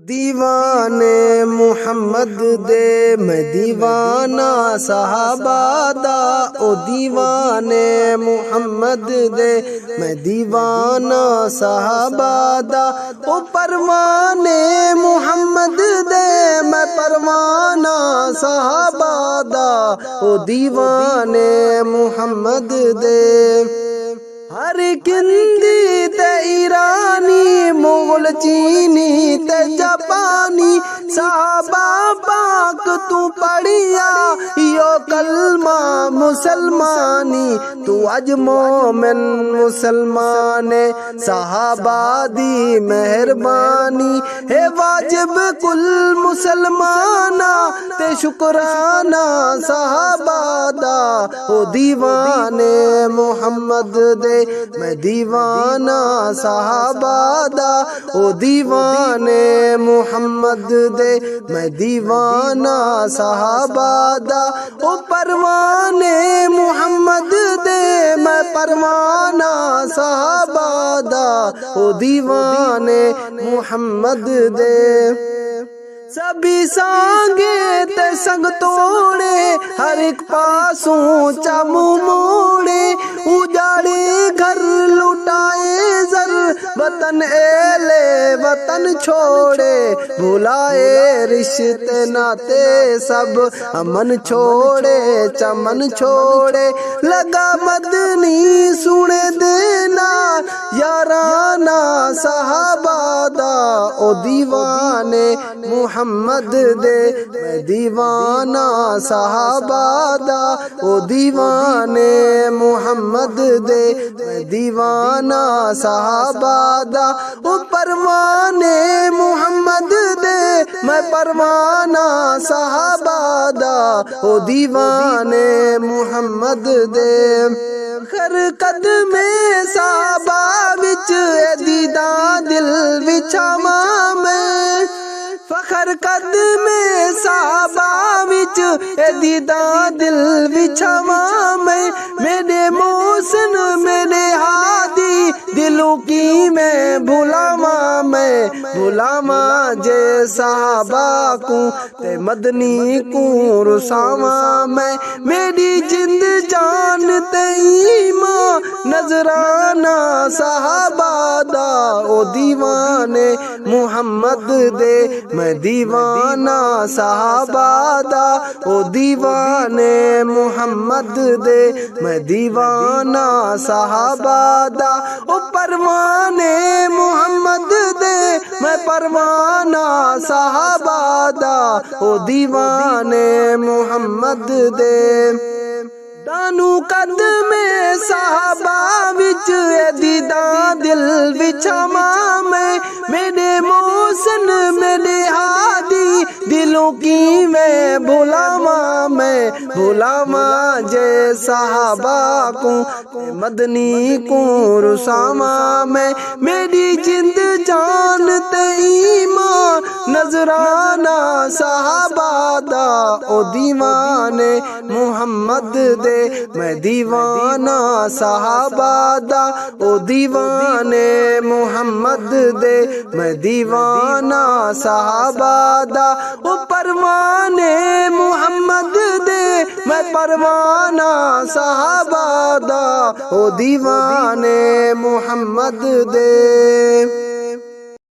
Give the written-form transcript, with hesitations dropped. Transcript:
دیوانے محمد دے میں دیوانہ صحابہ دا، او دیوانے محمد دے میں دیوانہ صحابہ دا، او پروانے محمد دے میں پروانہ صحابہ دا، او دیوانے محمد دے۔ ہر کندی تے ایرانی مغل چینی تے جاپانی صحابہ پاک تو پڑھیا یو کلمہ مسلمانی، تو اج مومن مسلمان صحابہ دی مہربانی ہے واجب کل مسلمانہ تے شکرانہ صحابہ دا، او دیوانے محمد دے میں دیوانہ صحابہ دا، او دیوانے محمد دے میں دیوانہ صحابہ دا، او پروانے محمد دے میں پروانہ صحابہ دا، او دیوانے محمد دے۔ سبھی سانگے تے سنگ توڑے ہر ایک پاسوں چامو موڑے، اجاڑے گھر لٹائے زر وطن اہلے وطن چھوڑے، بھلائے رشتے ناتے سب امن چھوڑے چمن چھوڑے، لگا مدنی سنے دینا یارانہ صحابہ دا، او دیوانے محمد دے میں دیوانہ صحابہ دا، او دیوانے محمد دے میں دیوانہ صحابہ دا، او پروانے محمد دے میں پروانہ صحابہ دا، او دیوانے محمد دے۔ خر قدم صحابہ وچ دیداں دل وچھاواں میں، فخر قدم صحابہ وچ دیداں دل وچھاواں میں، میرے محسن میرے ہادی دلوں کی میں بھلاواں میں، بھلاواں جے صحابہ کو تے مدنی کو رساواں میں، میری جند جان تے ایمان نذرانہ صحابہ دا، او دیوانے محمد دے میں دیوانہ صحابہ دا، او دیوانے محمد دے میں دیوانہ صحابہ دا، او پروانے محمد دے میں پروانہ صحابہ دا، او دیوانے محمد دے۔ دانو قدم صحابہ وچ دیداں دل وچھاواں میں، میرے محسن میرے ہادی دلوں کی میں بھلاواں میں، بھلاواں جے صحابہ کو مدنی کو رساواں میں، میری جند جان تے ایمان نذرانہ صحابہ دا، او دیوانے محمد دے میں دیوانہ صحابہ دا، او دیوانے محمد دے میں دیوانہ صحابہ دا، او پروانے محمد دے میں پروانہ صحابہ دا، او دیوانے محمد دے۔